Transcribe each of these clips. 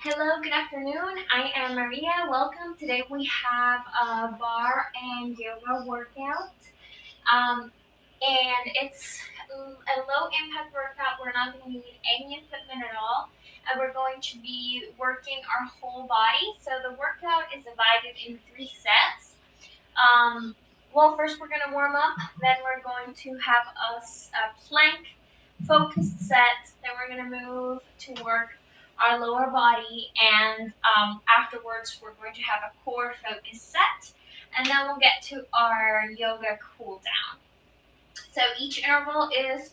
Hello, good afternoon. I am Maria. Welcome. Today we have a bar and yoga workout. And it's a low impact workout. We're not going to need any equipment at all. And we're going to be working our whole body. So the workout is divided in 3 sets. Well, first we're going to warm up. Then we're going to have a plank focused set. Then we're going to move to work our lower body, and afterwards we're going to have a core focus set, and then we'll get to our yoga cool down. So each interval is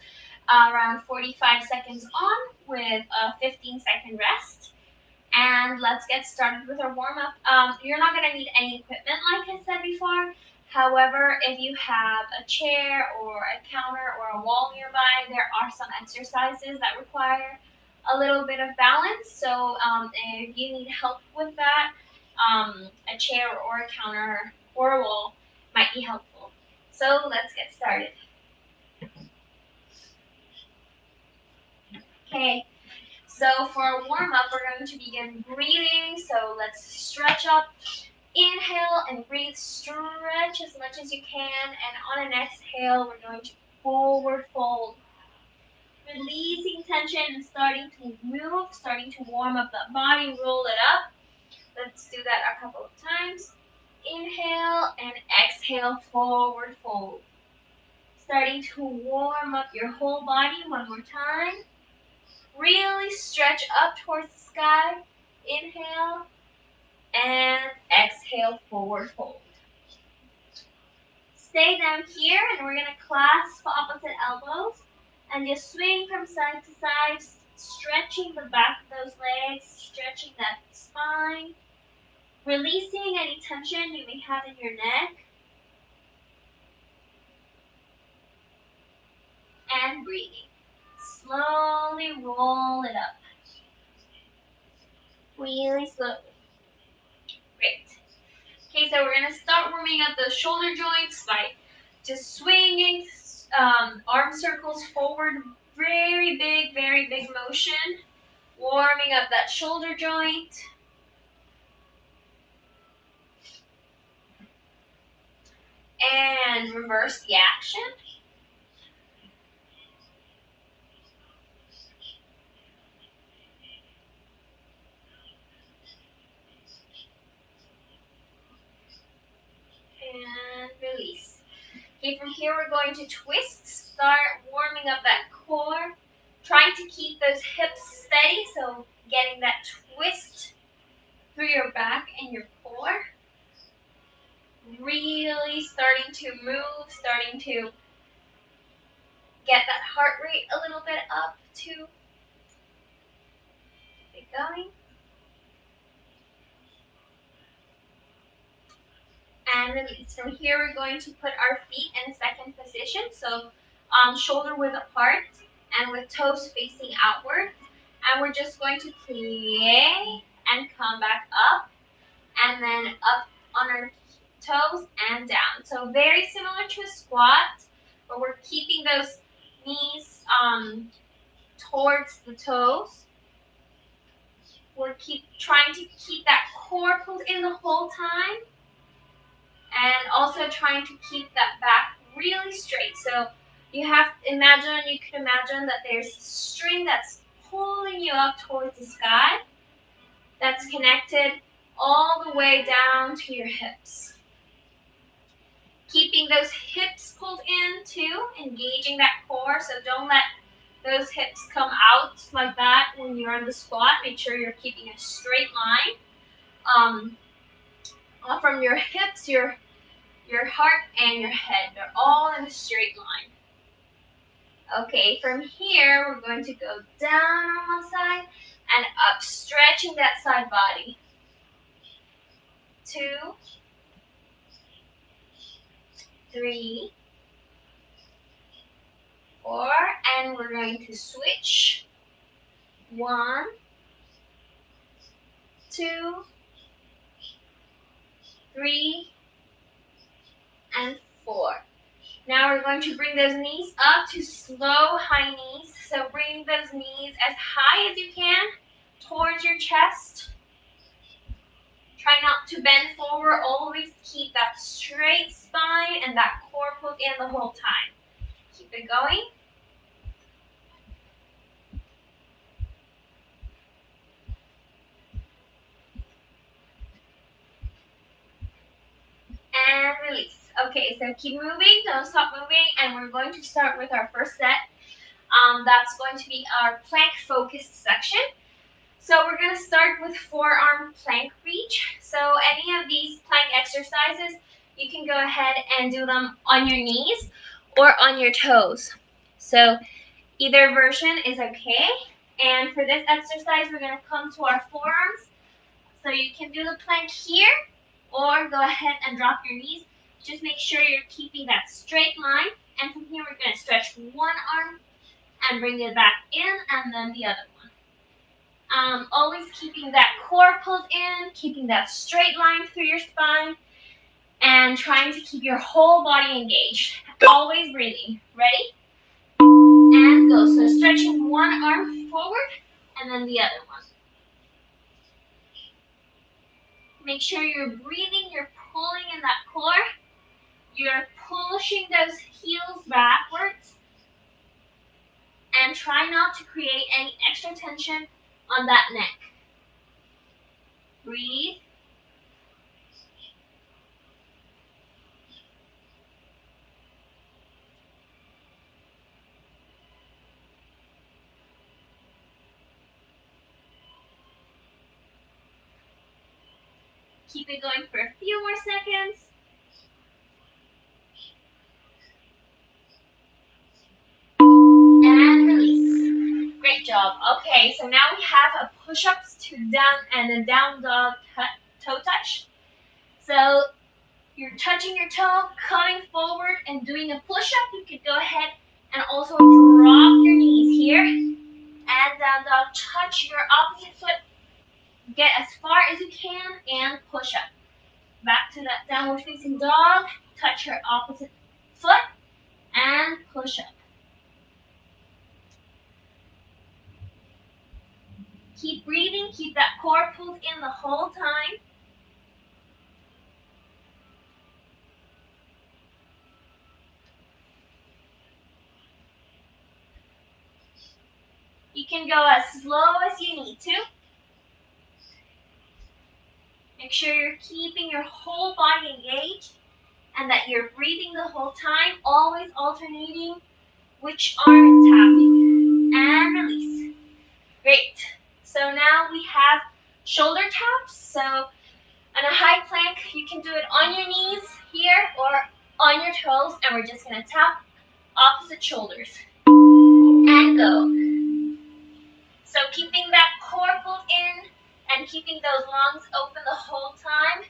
around 45 seconds on with a 15-second rest. And let's get started with our warm-up. You're not going to need any equipment like I said before. However, if you have a chair or a counter or a wall nearby, there are some exercises that require a little bit of balance. So if you need help with that, a chair or a counter or a wall might be helpful. So let's get started. Okay, so for our warm-up, we're going to begin breathing. So let's stretch up. Inhale and breathe, stretch as much as you can, and on an exhale, we're going to forward fold. Releasing tension and starting to move, starting to warm up the body, roll it up. Let's do that a couple of times. Inhale and exhale, forward fold. Starting to warm up your whole body one more time. Really stretch up towards the sky. Inhale and exhale, forward fold. Stay down here, and we're going to clasp opposite elbows and just swing from side to side, stretching the back of those legs, stretching that spine, releasing any tension you may have in your neck, and breathing. Slowly roll it up. Really slowly. Great. Okay, so we're going to start warming up those shoulder joints by just swinging arm circles forward. Very big motion. Warming up that shoulder joint. And reverse the action. And release. Okay, from here we're going to twist. Start warming up that core. Trying to keep those hips steady, so getting that twist through your back and your core. Really starting to move, starting to get that heart rate a little bit up too. Keep it going. And release. From here, we're going to put our feet in a second position. So shoulder width apart and with toes facing outward. And we're just going to play and come back up and then up on our toes and down. So very similar to a squat, but we're keeping those knees towards the toes. We're trying to keep that core pulled in the whole time. And also trying to keep that back really straight. So you can imagine that there's a string that's pulling you up towards the sky that's connected all the way down to your hips. Keeping those hips pulled in too, engaging that core, so don't let those hips come out like that when you're in the squat. Make sure you're keeping a straight line. From your hips, your heart and your head, they're all in a straight line. Okay, from here, we're going to go down on one side and up, stretching that side body. 2, 3, 4, and we're going to switch. 1, 2, 3, and 4. Now we're going to bring those knees up to slow high knees. So bring those knees as high as you can towards your chest. Try not to bend forward. Always keep that straight spine and that core pulled in the whole time. Keep it going. And release. Okay, so keep moving. Don't stop moving. And we're going to start with our first set. That's going to be our plank focused section. So we're going to start with forearm plank reach. So any of these plank exercises, you can go ahead and do them on your knees or on your toes. So either version is okay. And for this exercise, we're going to come to our forearms. So you can do the plank here or go ahead and drop your knees. Just make sure you're keeping that straight line. And from here, we're going to stretch one arm and bring it back in, and then the other one. Always keeping that core pulled in, keeping that straight line through your spine, and trying to keep your whole body engaged. Always breathing. Ready? And go. So stretching one arm forward, and then the other one. Make sure you're breathing, you're pulling in that core. You're pushing those heels backwards. And try not to create any extra tension on that neck. Breathe. Keep it going for a few more seconds. And release. Great job. Okay, so now we have a push-ups to down and a down dog toe touch. So you're touching your toe, coming forward and doing a push-up. You could go ahead and also drop your knees here. And down dog, touch your opposite foot. Get as far as you can and push up. Back to that downward facing dog. Touch your opposite foot and push up. Keep breathing. Keep that core pulled in the whole time. You can go as slow as you need to. Make sure you're keeping your whole body engaged and that you're breathing the whole time, always alternating which arm is tapping. And release. Great. So now we have shoulder taps. So on a high plank, you can do it on your knees here or on your toes, and we're just going to tap opposite shoulders. And go. So keeping that core pulled in and keeping those lungs open the whole time.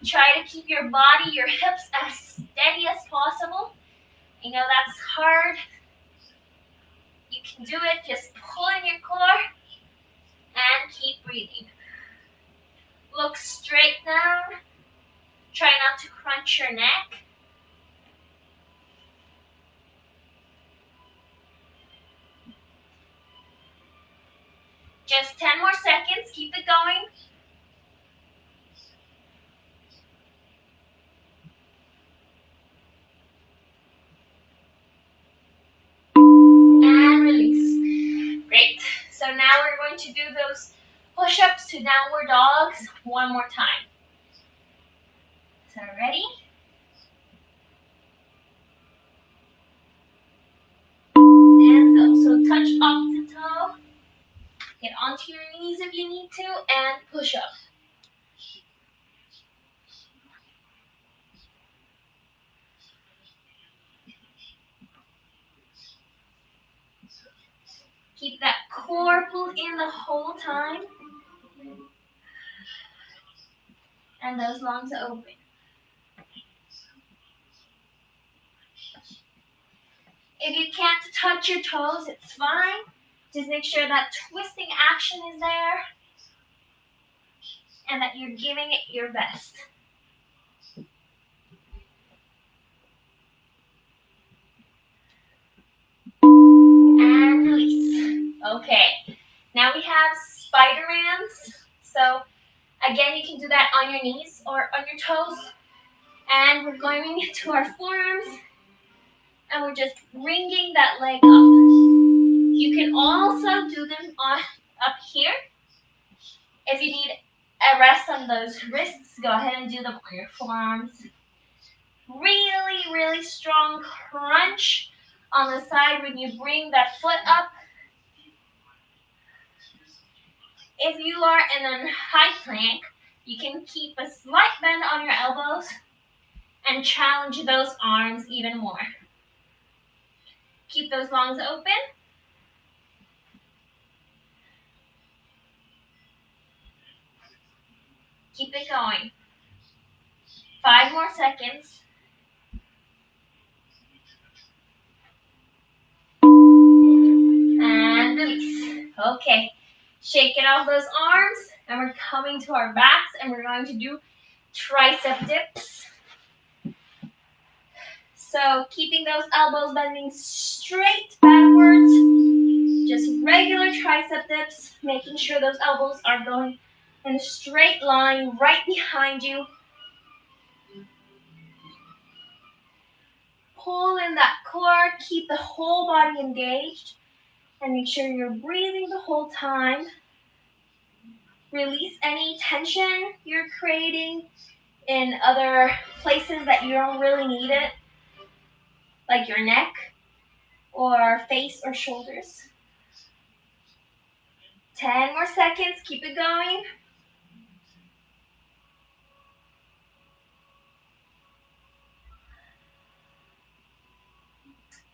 Try to keep your body, your hips as steady as possible. You know that's hard. You can do it. Just pull in your core and keep breathing. Look straight down. Try not to crunch your neck. Just 10 more seconds. Keep it going. And release. Great. So now we're going to do those push-ups to downward dogs one more time. So ready? And go. So touch opposite toe. Get onto your knees if you need to and push up. Keep that core pulled in the whole time. And those lungs open. If you can't touch your toes, it's fine. Just make sure that twisting action is there and that you're giving it your best. And release. Okay, now we have spider on your knees or on your toes. And we're going to our forearms. And we're just bringing that leg up. You can also do them up here. If you need a rest on those wrists, go ahead and do them on your forearms. Really, really strong crunch on the side when you bring that foot up. If you are in a high plank, you can keep a slight bend on your elbows and challenge those arms even more. Keep those lungs open. Keep it going. 5 more seconds. And release. Okay. Shaking off those arms, and we're coming to our backs, and we're going to do tricep dips. So keeping those elbows bending straight backwards, just regular tricep dips, making sure those elbows are going in a straight line right behind you. Pull in that core, keep the whole body engaged, and make sure you're breathing the whole time. Release any tension you're creating in other places that you don't really need it, like your neck or face or shoulders. 10 more seconds, keep it going.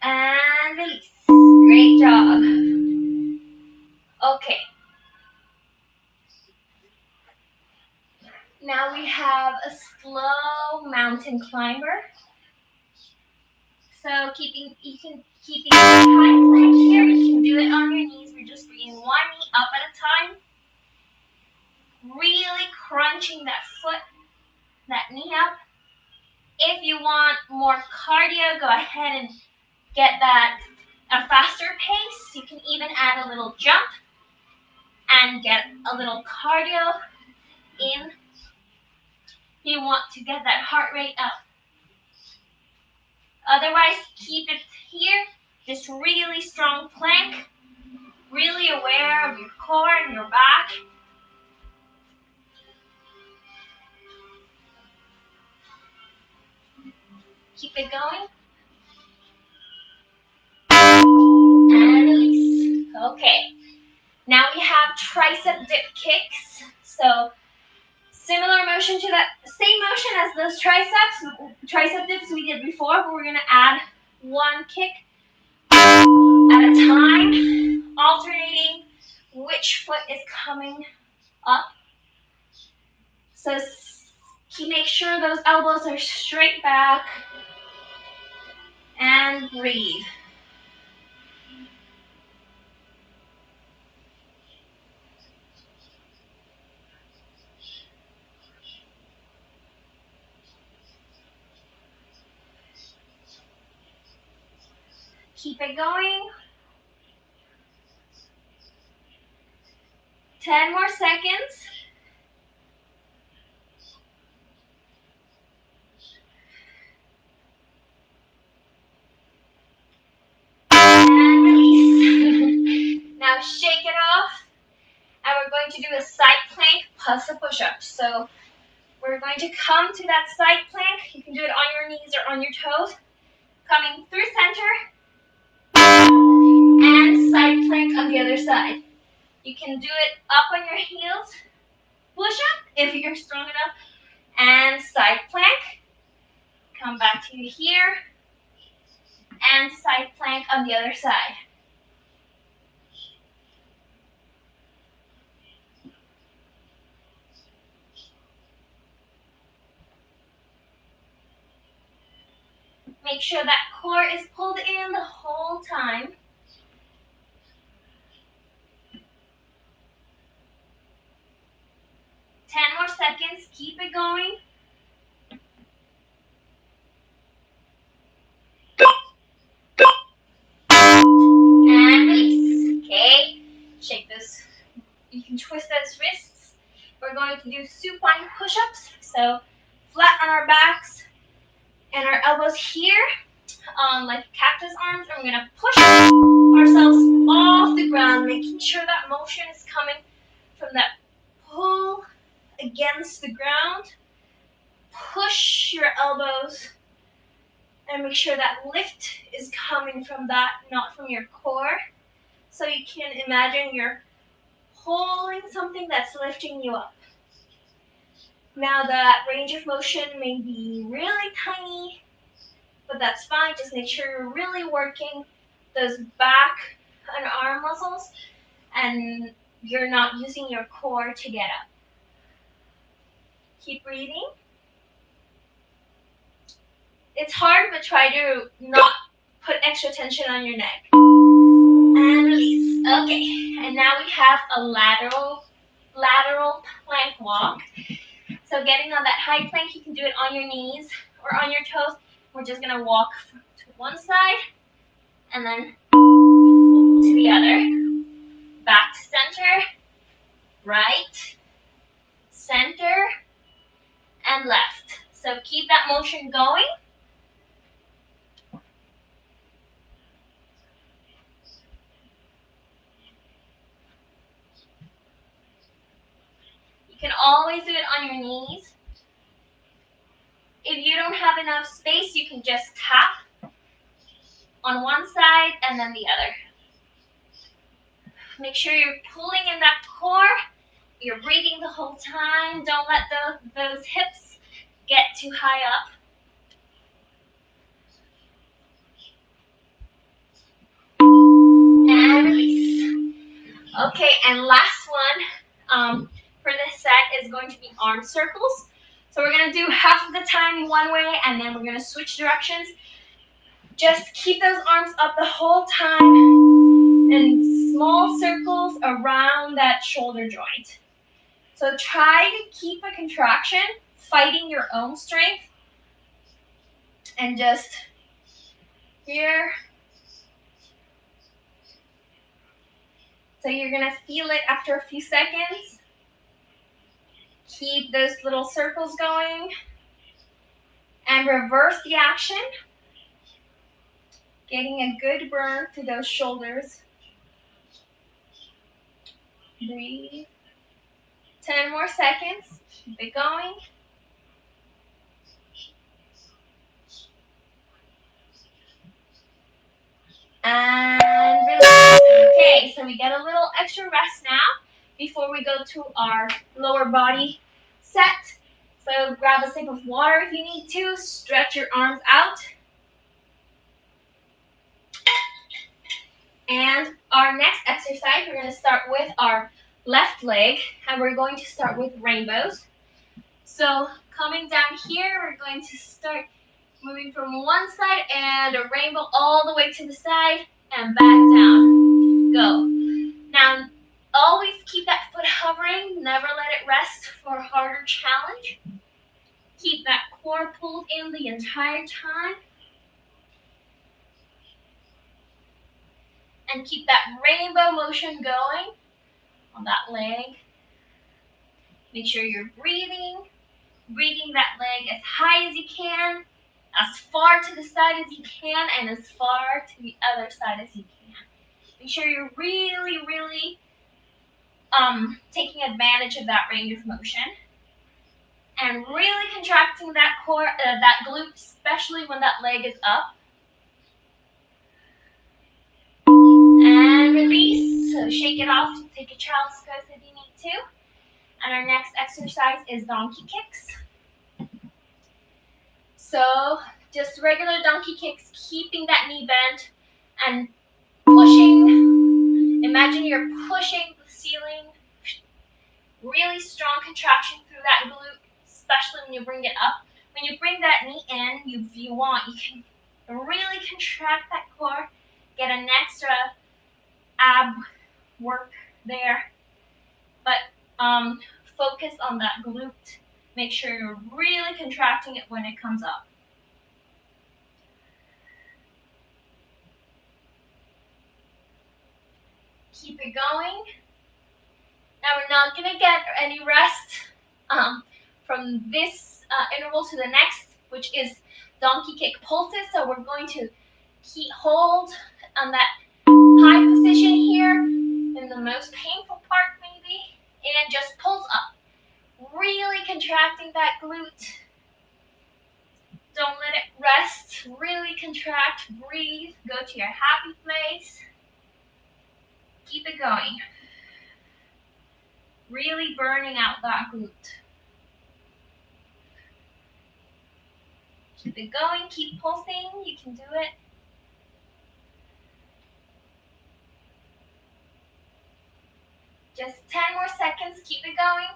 And release. Great job. Okay. Now we have a slow mountain climber. So you can keep it high plank here. You can do it on your knees. We're just bringing one knee up at a time. Really crunching that foot, that knee up. If you want more cardio, go ahead and get that a faster pace. You can even add a little jump and get a little cardio in. You want to get that heart rate up. Otherwise, keep it here. Just really strong plank. Really aware of your core and your back. Keep it going. And release. Okay. Now we have tricep dip kicks. So similar motion to that, same motion as those tricep dips we did before, but we're going to add one kick at a time, alternating which foot is coming up. So make sure those elbows are straight back and breathe. Keep it going. 10 more seconds. And release. Now shake it off. And we're going to do a side plank plus a push-up. So we're going to come to that side plank. You can do it on your knees or on your toes. Coming through center. And side plank on the other side. You can do it up on your heels. Push-up if you're strong enough. And side plank. Come back to here. And side plank on the other side. Make sure that core is pulled in the whole time. 10 more seconds. Keep it going. And release. Okay. Shake this. You can twist those wrists. We're going going to do supine push-ups. So flat on our backs and our elbows here, like cactus arms. And we're gonna push ourselves off the ground, making sure that motion is coming from that pull against the ground. Push your elbows and make sure that lift is coming from that, not from your core. So you can imagine you're holding something that's lifting you up. Now that range of motion may be really tiny, but that's fine. Just make sure you're really working those back and arm muscles and you're not using your core to get up. Keep breathing. It's hard, but try to not put extra tension on your neck. And release. Okay, and now we have a lateral plank walk. So getting on that high plank, you can do it on your knees or on your toes. We're just gonna walk to one side and then to the other. Back to center, right, center, and left. So keep that motion going. You can always do it on your knees. If you don't have enough space, you can just tap on one side and then the other. Make sure you're pulling in that core. You're breathing the whole time. Don't let those hips get too high up. And release. Okay, and last one for this set is going to be arm circles. So we're going to do half of the time one way, and then we're going to switch directions. Just keep those arms up the whole time and small circles around that shoulder joint. So try to keep a contraction, fighting your own strength, and just here. So you're gonna feel it after a few seconds. Keep those little circles going and reverse the action. Getting a good burn through those shoulders. Breathe. 10 more seconds. Keep it going. And release. Okay, so we get a little extra rest now before we go to our lower body set. So grab a sip of water if you need to. Stretch your arms out. And our next exercise, we're going to start with our left leg, and we're going to start with rainbows. So coming down here, we're going to start moving from one side and a rainbow all the way to the side and back down. Go. Now, always keep that foot hovering. Never let it rest for a harder challenge. Keep that core pulled in the entire time. And keep that rainbow motion going on that leg. Make sure you're breathing that leg as high as you can, as far to the side as you can, and as far to the other side as you can. Make sure you're really, really taking advantage of that range of motion. And really contracting that core, that glute, especially when that leg is up. And release. So shake it off. Take a child's pose if you need to. And our next exercise is donkey kicks. So just regular donkey kicks, keeping that knee bent and pushing. Imagine you're pushing the ceiling. Really strong contraction through that glute, especially when you bring it up. When you bring that knee in, if you want, you can really contract that core, get an extra ab work there. But focus on that glute. Make sure you're really contracting it when it comes up. Keep it going. Now we're not going to get any rest from this interval to the next, which is donkey kick pulses. So we're going to hold on that high position here in the most painful part maybe, and just pulse up. Really contracting that glute. Don't let it rest. Really contract, breathe, go to your happy place. Keep it going. Really burning out that glute. Keep it going, keep pulsing, you can do it. Just 10 more seconds, keep it going.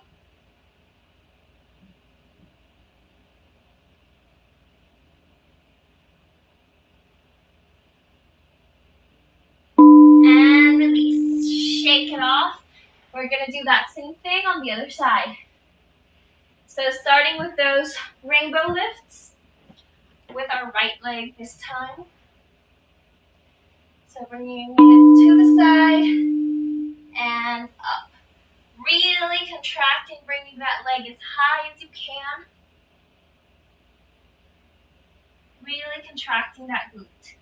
And release. Shake it off. We're going to do that same thing on the other side. So starting with those rainbow lifts with our right leg this time. So bringing it to the side and up. Really contracting, bringing that leg as high as you can. Really contracting that glute.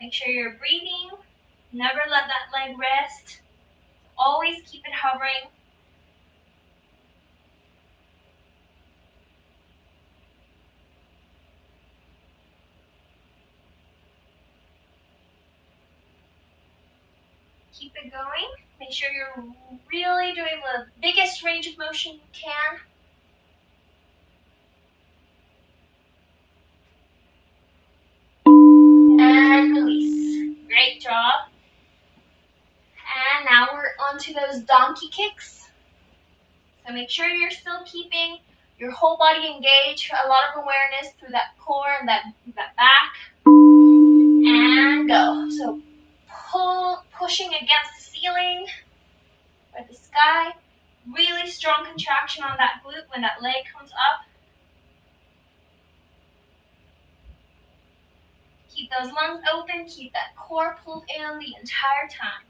Make sure you're breathing. Never let that leg rest. Always keep it hovering. Keep it going. Make sure you're really doing the biggest range of motion you can. And release. Great job. And now we're on to those donkey kicks. So make sure you're still keeping your whole body engaged. A lot of awareness through that core and that back. And go. So pushing against the ceiling or the sky. Really strong contraction on that glute when that leg comes up. Keep those lungs open, keep that core pulled in the entire time.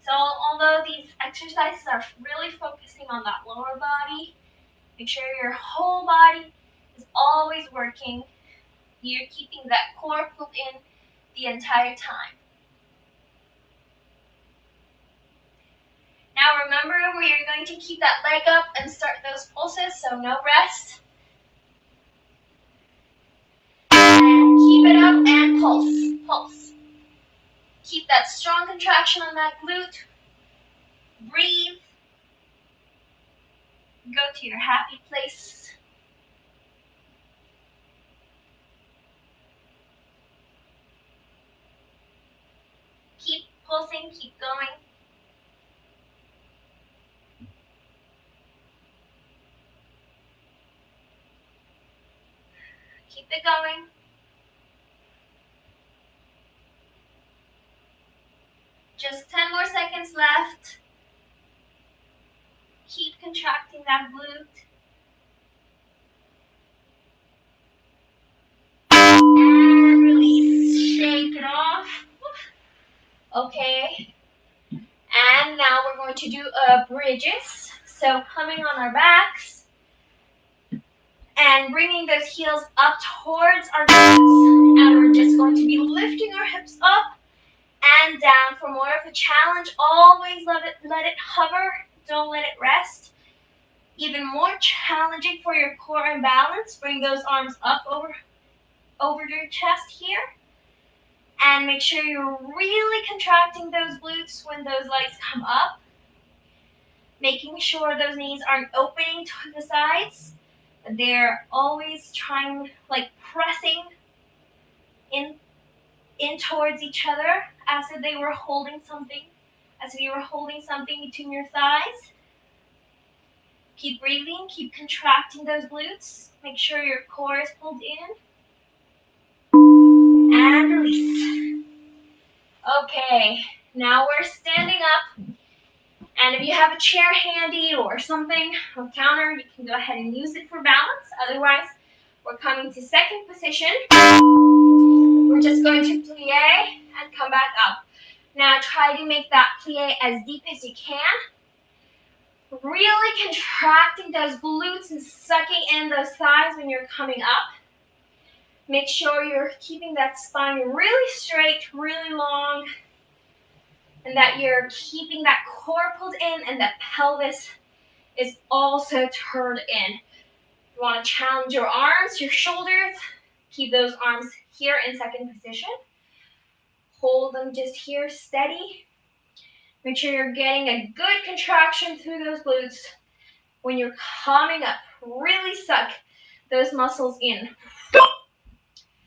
So although these exercises are really focusing on that lower body, make sure your whole body is always working. You're keeping that core pulled in the entire time. Now remember, we are going to keep that leg up and start those pulses, so no rest. And keep it up and pulse, pulse. Keep that strong contraction on that glute. Breathe. Go to your happy place. Keep pulsing, keep going. Keep it going. Just 10 more seconds left. Keep contracting that glute. And release. Shake it off. Okay. And now we're going to do bridges. So coming on our backs and bringing those heels up towards our glutes. And we're just going to be lifting our hips up and down for more of a challenge. Always let it hover. Don't let it rest. Even more challenging for your core and balance. Bring those arms up over your chest here. And make sure you're really contracting those glutes when those legs come up. Making sure those knees aren't opening to the sides. They're always trying, like pressing in towards each other as if they were holding something, as if you were holding something between your thighs. Keep breathing, keep contracting those glutes. Make sure your core is pulled in. And release. Okay, now we're standing up. And if you have a chair handy or something, a counter, you can go ahead and use it for balance. Otherwise, we're coming to second position. We're just going to plie and come back up. Now try to make that plie as deep as you can. Really contracting those glutes and sucking in those thighs when you're coming up. Make sure you're keeping that spine really straight, really long, and that you're keeping that core pulled in and that pelvis is also turned in. You want to challenge your arms, your shoulders. Keep those arms here in second position. Hold them just here steady. Make sure you're getting a good contraction through those glutes. When you're coming up, really suck those muscles in.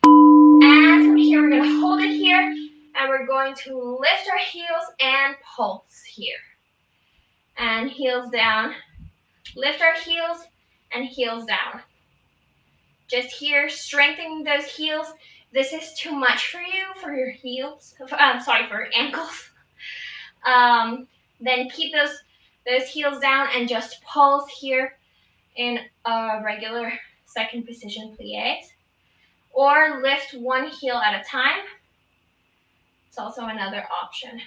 And from here, we're going to hold it here, and we're going to lift our heels and pulse here. And heels down. Lift our heels and heels down. Just here, strengthening those heels. This is too much for you, for your heels. For your ankles. Then keep those heels down and just pulse here in a regular second position plies. Or lift one heel at a time. It's also another option.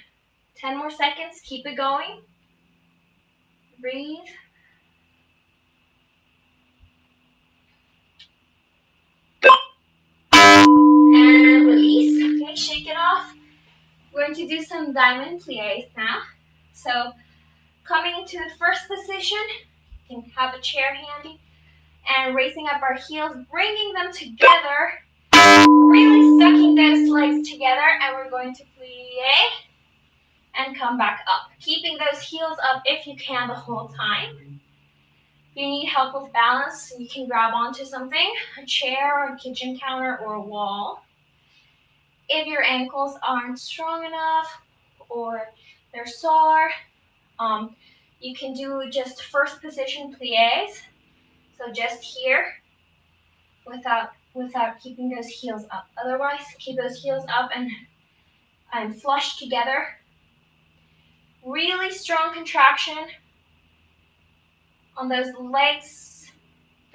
10 more seconds. Keep it going. Breathe. And release. Okay, shake it off. We're going to do some diamond plies now. So coming into the first position, you can have a chair handy, and raising up our heels, bringing them together, really sucking those legs together, and we're going to plie and come back up. Keeping those heels up if you can the whole time. If you need help with balance, you can grab onto something, a chair or a kitchen counter or a wall. If your ankles aren't strong enough or they're sore, you can do just first position plies. So just here without keeping those heels up. Otherwise, keep those heels up and flush together. Really strong contraction on those legs.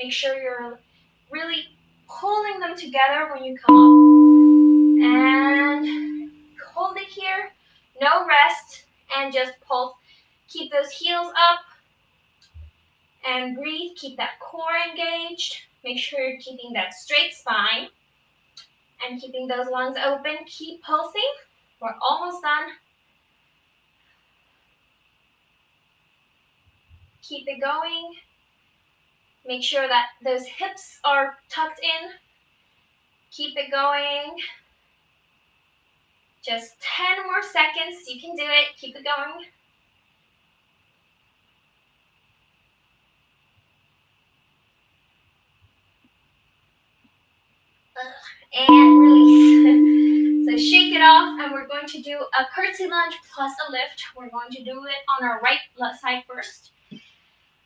Make sure you're really pulling them together when you come up. And hold it here. No rest. And just pulse. Keep those heels up. And breathe. Keep that core engaged. Make sure you're keeping that straight spine. And keeping those lungs open. Keep pulsing. We're almost done. Keep it going. Make sure that those hips are tucked in. Keep it going. Just 10 more seconds. You can do it. Keep it going. And release. So shake it off, and we're going to do a curtsy lunge plus a lift. We're going to do it on our right side first.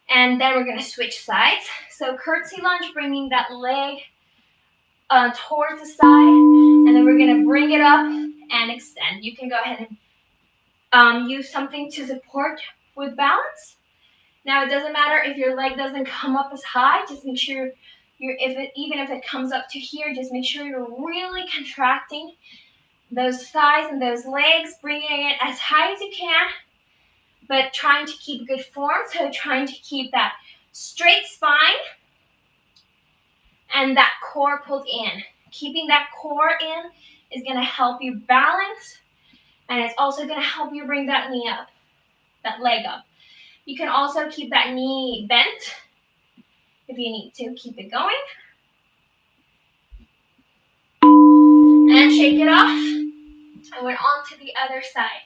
And then we're going to switch sides. So curtsy lunge, bringing that leg towards the side. And then we're going to bring it up and extend. You can go ahead and use something to support with balance. Now, it doesn't matter if your leg doesn't come up as high. Just make sure even if it comes up to here, just make sure you're really contracting those thighs and those legs, bringing it as high as you can, but trying to keep good form. So trying to keep that straight spine and that core pulled in. Keeping that core in is going to help you balance, and it's also going to help you bring that knee up, that leg up. You can also keep that knee bent if you need to. Keep it going. And shake it off. And we're on to the other side.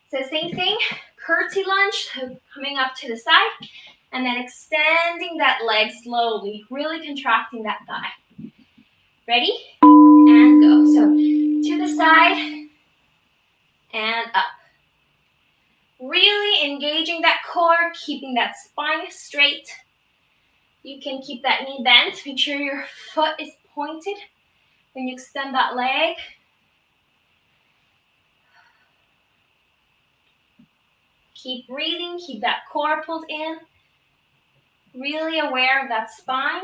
So same thing, curtsy lunge, so coming up to the side, and then extending that leg slowly, really contracting that thigh. Ready? And go. So to the side and up. Really engaging that core, keeping that spine straight. You can keep that knee bent. Make sure your foot is pointed when you extend that leg. Keep breathing, keep that core pulled in. Really aware of that spine.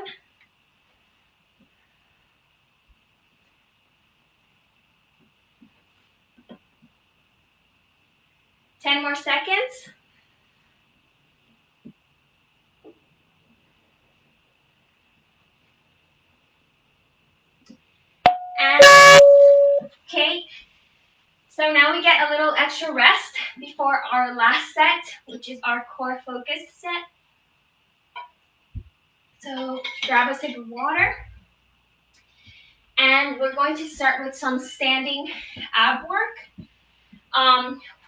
10 more seconds. And okay, so now we get a little extra rest before our last set, which is our core focused set. So grab a sip of water. And we're going to start with some standing ab work.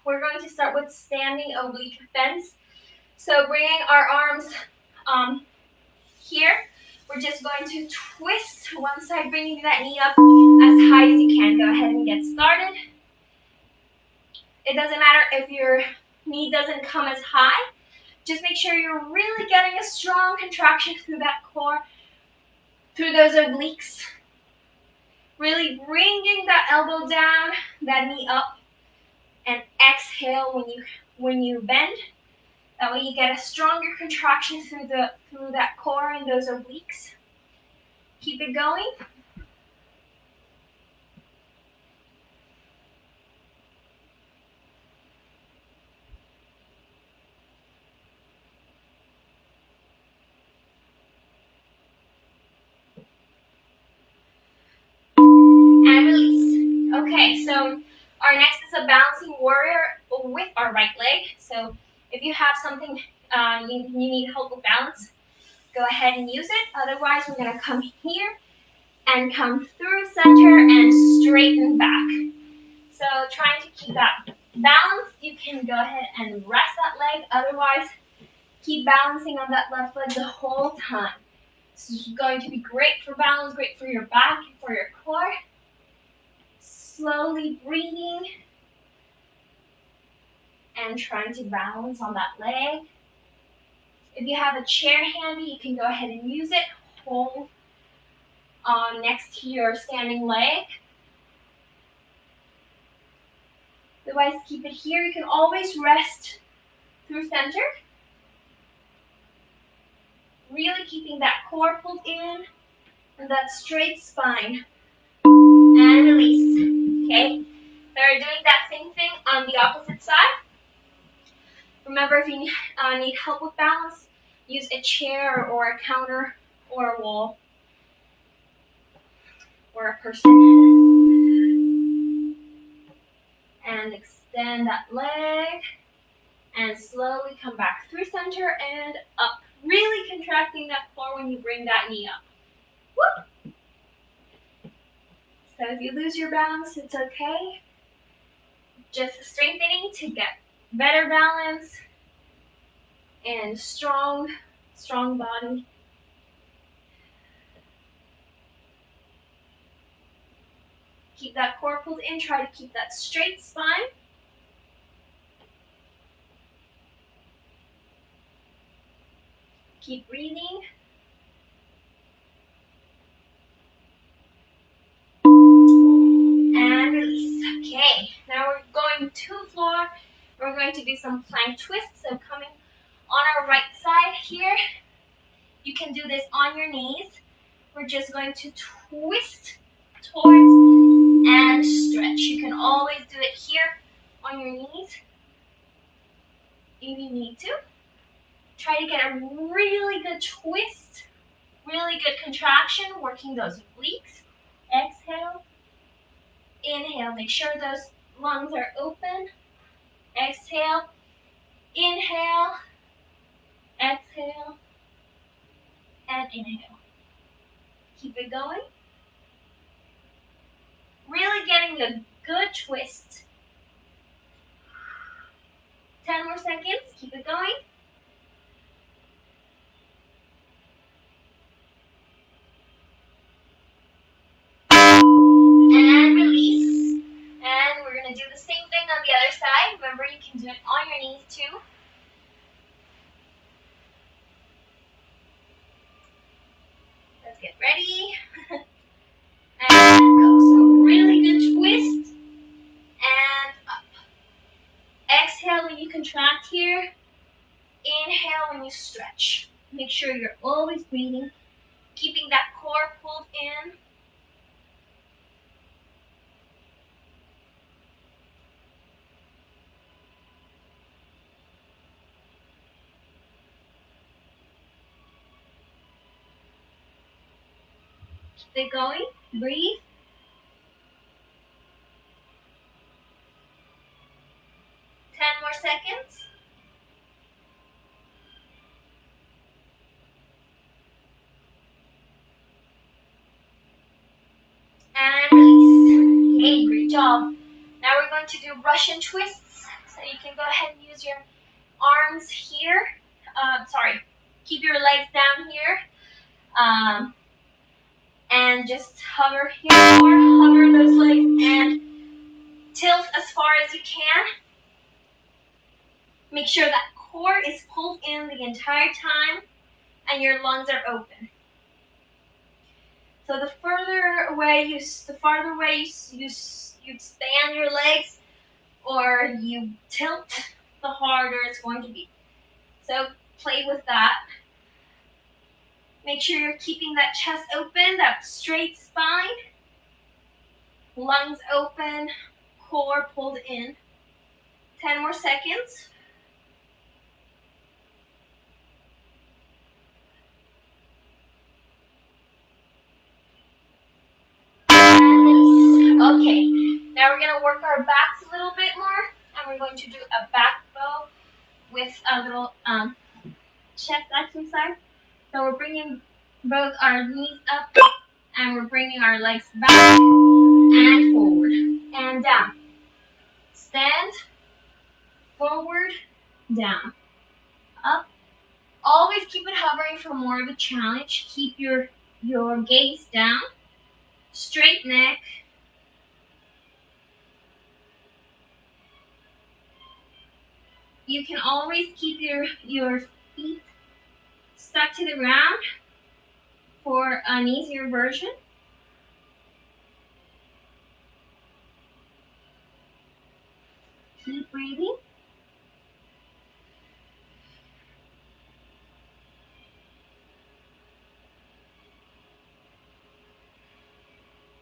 We're going to start with standing oblique bends. So bringing our arms here, we're just going to twist one side, bringing that knee up as high as you can. Go ahead and get started. It doesn't matter if your knee doesn't come as high. Just make sure you're really getting a strong contraction through that core, through those obliques. Really bringing that elbow down, that knee up, and exhale when you bend. That way you get a stronger contraction through that core and those obliques. Keep it going. And release. Okay, so our next is a balancing warrior with our right leg. So if you have something you need help with balance, go ahead and use it. Otherwise, we're going to come here and come through center and straighten back. So trying to keep that balance, you can go ahead and rest that leg. Otherwise, keep balancing on that left leg the whole time. This is going to be great for balance, great for your back, for your core. Slowly breathing and trying to balance on that leg. If you have a chair handy, you can go ahead and use it. Hold next to your standing leg. Otherwise, keep it here. You can always rest through center. Really keeping that core pulled in and that straight spine. And release. Okay? So we're doing that same thing on the opposite side. Remember, if you need help with balance, use a chair or a counter or a wall or a person. And extend that leg. And slowly come back through center and up. Really contracting that core when you bring that knee up. Whoop. So if you lose your balance, it's okay. Just strengthening to get better balance and strong body. Keep that core pulled in. Try to keep that straight spine. Keep breathing. And release. Okay, now we're going to the floor. We're going to do some plank twists. So coming on our right side here, you can do this on your knees. We're just going to twist towards and stretch. You can always do it here on your knees if you need to. Try to get a really good twist, really good contraction, working those obliques. Exhale. Inhale. Make sure those lungs are open. Exhale. Inhale. Exhale. And inhale. Keep it going. Really getting a good twist. 10 more seconds. Keep it going. And release. And we're going to do the same thing on the other side. Remember, you can do it on your knees too. Let's get ready. And go. So really good twist. And up. Exhale when you contract here. Inhale when you stretch. Make sure you're always breathing, keeping that core pulled in. Keep it going. Breathe. More seconds. And release. Okay, great job. Now we're going to do Russian twists. So you can go ahead and use your arms here. Keep your legs down here. And just hover here or hover those legs and tilt as far as you can. Make sure that core is pulled in the entire time and your lungs are open. So the farther away you expand your legs or you tilt, the harder it's going to be. So play with that. Make sure you're keeping that chest open, that straight spine, lungs open, core pulled in. 10 more seconds. Okay, now we're going to work our backs a little bit more, and we're going to do a back bow with a little chest exercise. So we're bringing both our knees up, and we're bringing our legs back and forward and down. Stand, forward, down, up. Always keep it hovering for more of a challenge. Keep your gaze down, straight neck. You can always keep your feet stuck to the ground for an easier version. Keep breathing.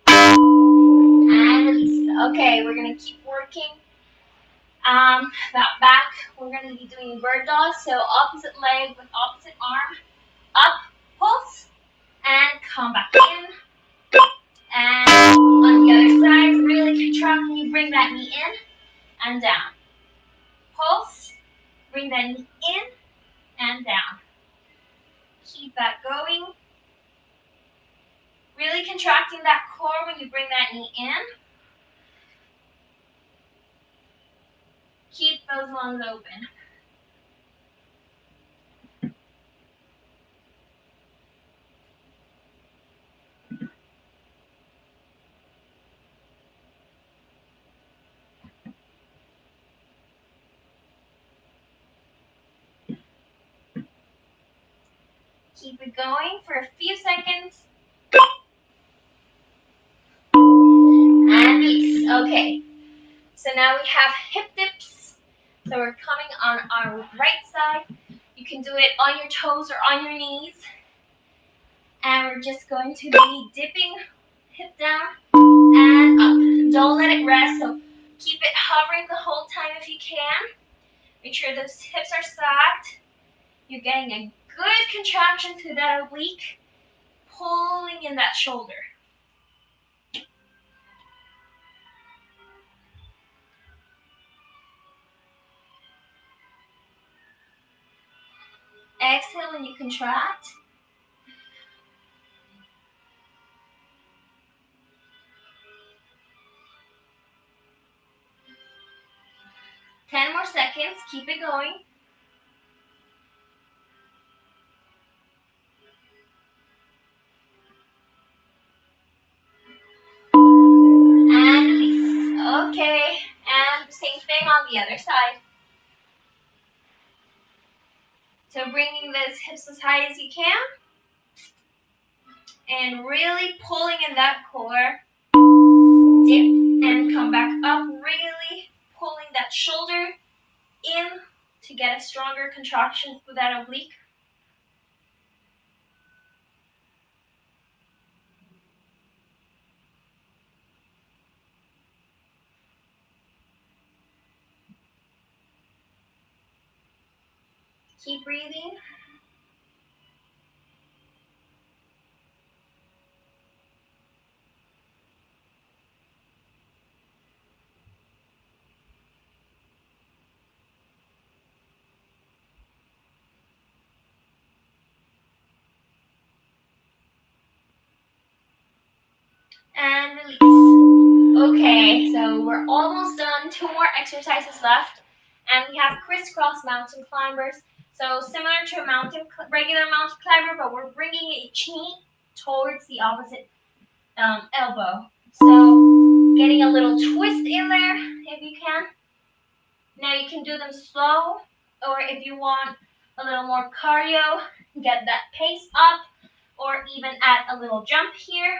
And release. Okay, we're going to keep working that back. We're going to be doing bird dog. So opposite leg with opposite arm. Up, pulse, and come back in. And on the other side, really contract when you bring that knee in and down. Pulse, bring that knee in and down. Keep that going. Really contracting that core when you bring that knee in. Keep those lungs open. Keep it going for a few seconds. And release. Okay. So now we have hip dips. So we're coming on our right side. You can do it on your toes or on your knees. And we're just going to be dipping hip down and up. Don't let it rest. So keep it hovering the whole time if you can. Make sure those hips are stacked. You're getting a good contraction through that oblique, pulling in that shoulder. Exhale when you contract. Ten more seconds. Keep it going. And release. Okay. And same thing on the other side. So bringing those hips as high as you can. And really pulling in that core. Dip and come back up. Really pulling that shoulder in to get a stronger contraction through that oblique. Keep breathing. release. Okay, so we're almost done. 2 more exercises left. And we have crisscross mountain climbers. So similar to a regular mountain climber, but we're bringing a knee towards the opposite elbow. So getting a little twist in there if you can. Now you can do them slow, or if you want a little more cardio, get that pace up, or even add a little jump here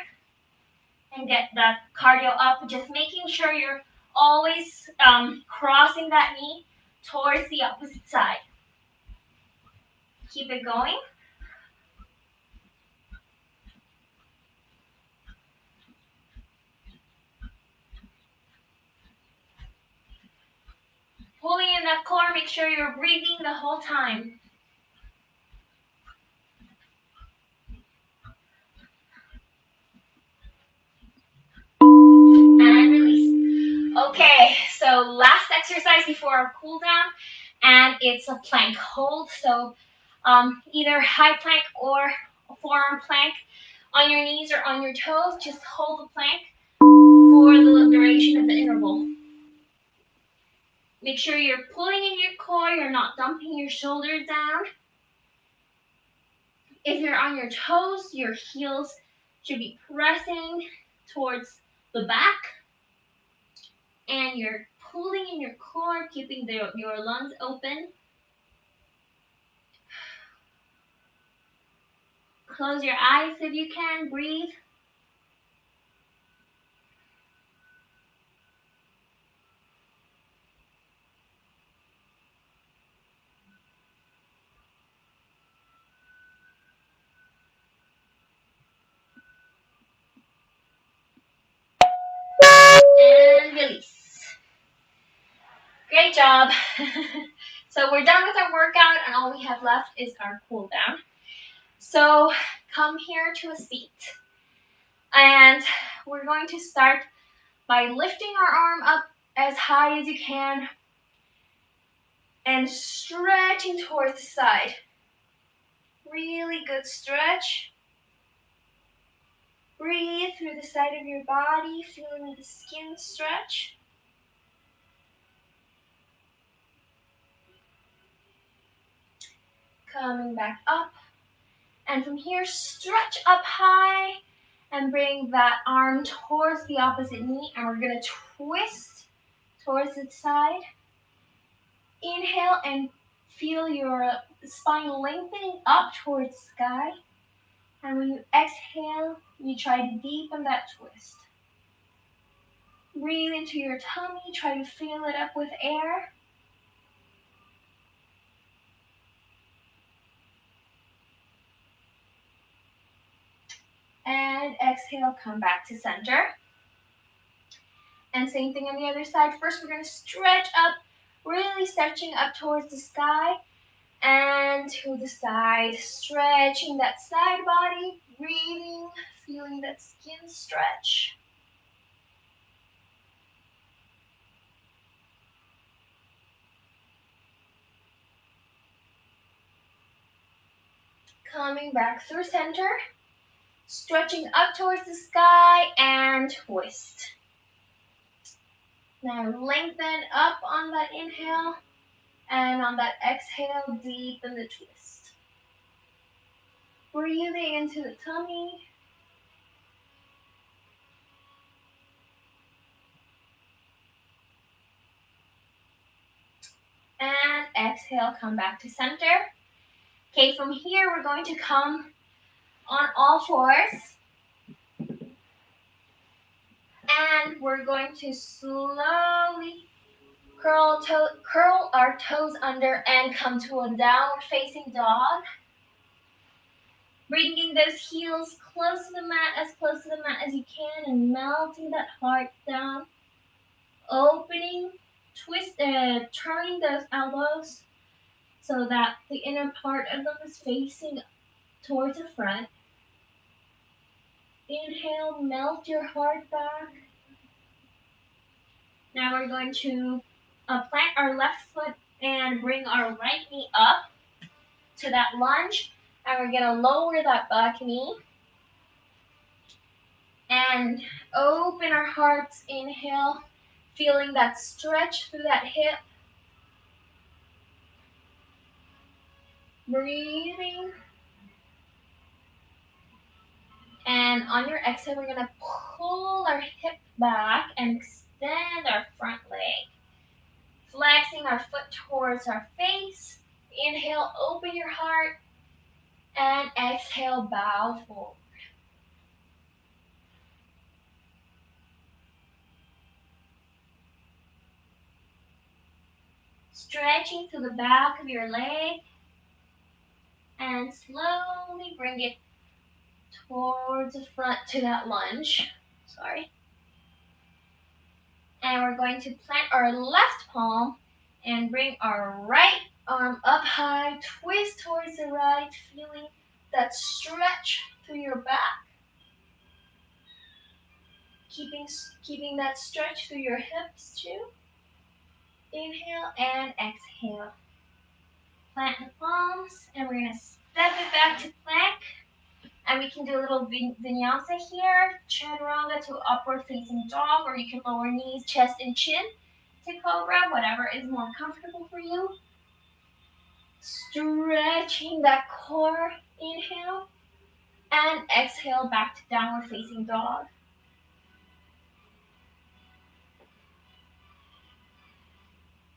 and get that cardio up, just making sure you're always crossing that knee towards the opposite side. Keep it going. Pulling in that core, make sure you're breathing the whole time. And release. Okay, so last exercise before our cool down, and it's a plank hold. So either high plank or forearm plank on your knees or on your toes. Just hold the plank for the duration of the interval. Make sure you're pulling in your core, you're not dumping your shoulders down. If you're on your toes, your heels should be pressing towards the back. And you're pulling in your core, keeping your lungs open. Close your eyes if you can, breathe. And release. Great job. So we're done with our workout and all we have left is our cool down. So come here to a seat. And we're going to start by lifting our arm up as high as you can and stretching towards the side. Really good stretch. Breathe through the side of your body, feeling the skin stretch. Coming back up. And from here, stretch up high and bring that arm towards the opposite knee. And we're going to twist towards the side. Inhale and feel your spine lengthening up towards the sky. And when you exhale, you try to deepen that twist. Breathe into your tummy, try to fill it up with air. And exhale, come back to center. And same thing on the other side. First, we're going to stretch up, really stretching up towards the sky. And to the side, stretching that side body, breathing, feeling that skin stretch. Coming back through center, stretching up towards the sky and twist. Now lengthen up on that inhale and on that exhale, deepen the twist. Breathing into the tummy. And exhale, come back to center. Okay, from here we're going to come on all fours. And we're going to slowly curl our toes under and come to a downward facing dog. Bringing those heels close to the mat, as close to the mat as you can, and melting that heart down. Opening, turning those elbows so that the inner part of them is facing towards the front. Inhale, melt your heart back. Now we're going to plant our left foot and bring our right knee up to that lunge. And we're going to lower that back knee. And open our hearts, inhale, feeling that stretch through that hip. Breathing. And on your exhale, we're gonna pull our hip back and extend our front leg. Flexing our foot towards our face. Inhale, open your heart. And exhale, bow forward. Stretching to the back of your leg. And slowly bring it towards the front to that lunge. Sorry. And we're going to plant our left palm and bring our right arm up high, twist towards the right, feeling that stretch through your back. Keeping that stretch through your hips too. Inhale and exhale. Plant the palms and we're going to step it back to plank. And we can do a little vinyasa here, chaturanga to upward facing dog, or you can lower knees, chest, and chin to cobra, whatever is more comfortable for you. Stretching that core, inhale, and exhale back to downward facing dog.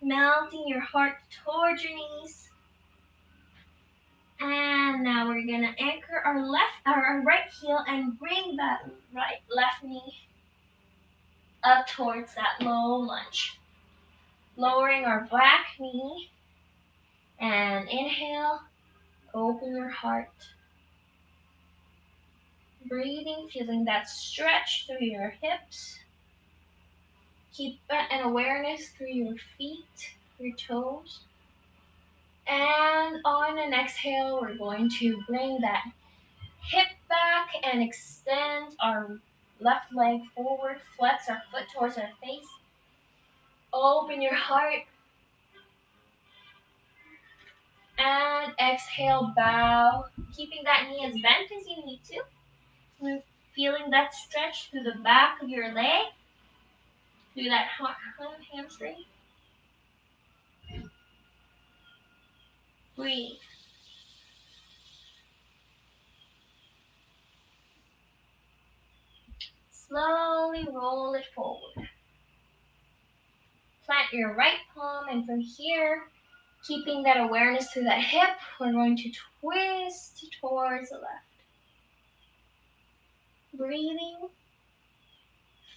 Melting your heart towards your knees. And now we're gonna anchor our right heel and bring that left knee up towards that low lunge. Lowering our back knee. And inhale, open your heart. Breathing, feeling that stretch through your hips. Keep an awareness through your feet, your toes. And on an exhale, we're going to bring that hip back and extend our left leg forward. Flex our foot towards our face. Open your heart. And exhale, bow. Keeping that knee as bent as you need to. Feeling that stretch through the back of your leg. Through that hamstring. Breathe. Slowly roll it forward. Plant your right palm, and from here, keeping that awareness through that hip, we're going to twist towards the left. Breathing,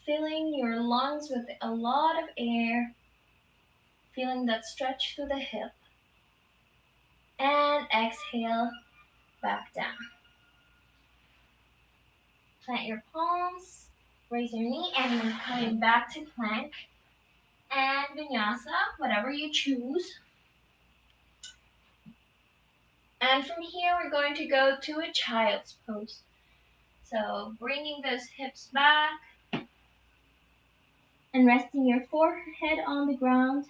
filling your lungs with a lot of air, feeling that stretch through the hip. And exhale, back down. Plant your palms, raise your knee, and we're coming back to plank and vinyasa, whatever you choose. And from here, we're going to go to a child's pose. So bringing those hips back and resting your forehead on the ground.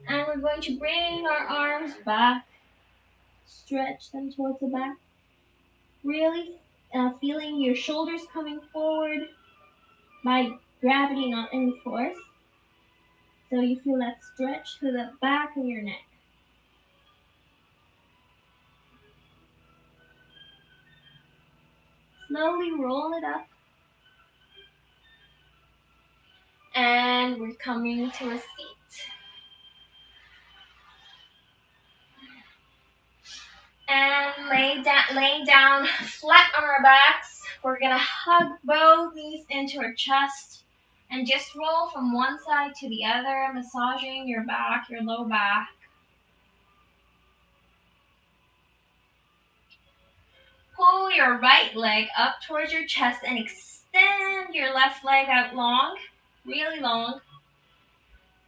And we're going to bring our arms back, stretch them towards the back. Really feeling your shoulders coming forward by gravity, not any force. So you feel that stretch to the back of your neck. Slowly roll it up. And we're coming to a seat. And laying down flat on our backs. We're gonna hug both knees into our chest and just roll from one side to the other, massaging your back, your low back. Pull your right leg up towards your chest and extend your left leg out long, really long.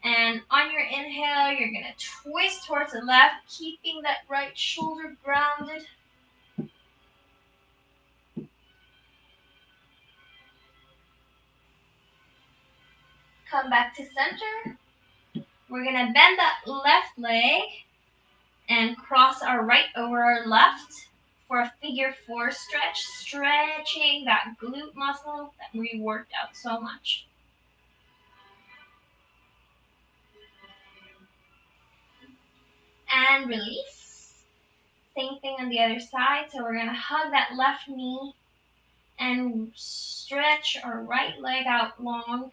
And on your inhale, you're gonna twist towards the left, keeping that right shoulder grounded. Come back to center. We're gonna bend that left leg and cross our right over our left, for a figure four stretch, stretching that glute muscle that we worked out so much. And release. Same thing on the other side. So we're gonna hug that left knee and stretch our right leg out long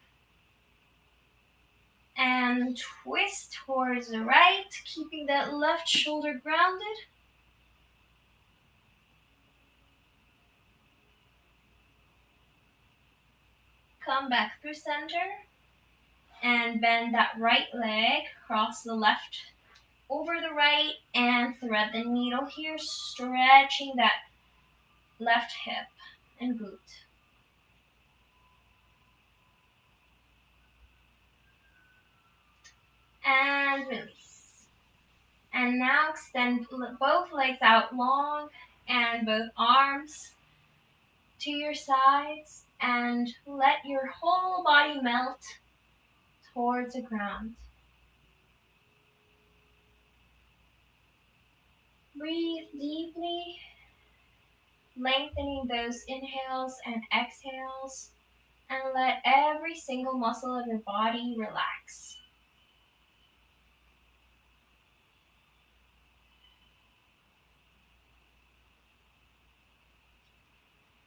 and twist towards the right, keeping that left shoulder grounded. Come back through center and bend that right leg, cross the left over the right and thread the needle here, stretching that left hip and glute. And release. And now extend both legs out long and both arms to your sides and let your whole body melt towards the ground. Breathe deeply, lengthening those inhales and exhales, and let every single muscle of your body relax.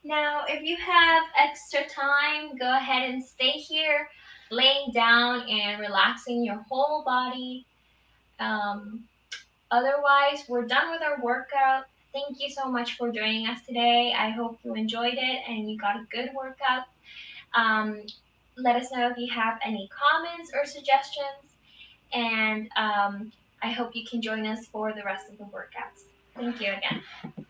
Now, if you have extra time, go ahead and stay here, laying down and relaxing your whole body. Otherwise, we're done with our workout. Thank you so much for joining us today. I hope you enjoyed it and you got a good workout. Let us know if you have any comments or suggestions, and I hope you can join us for the rest of the workouts. Thank you again.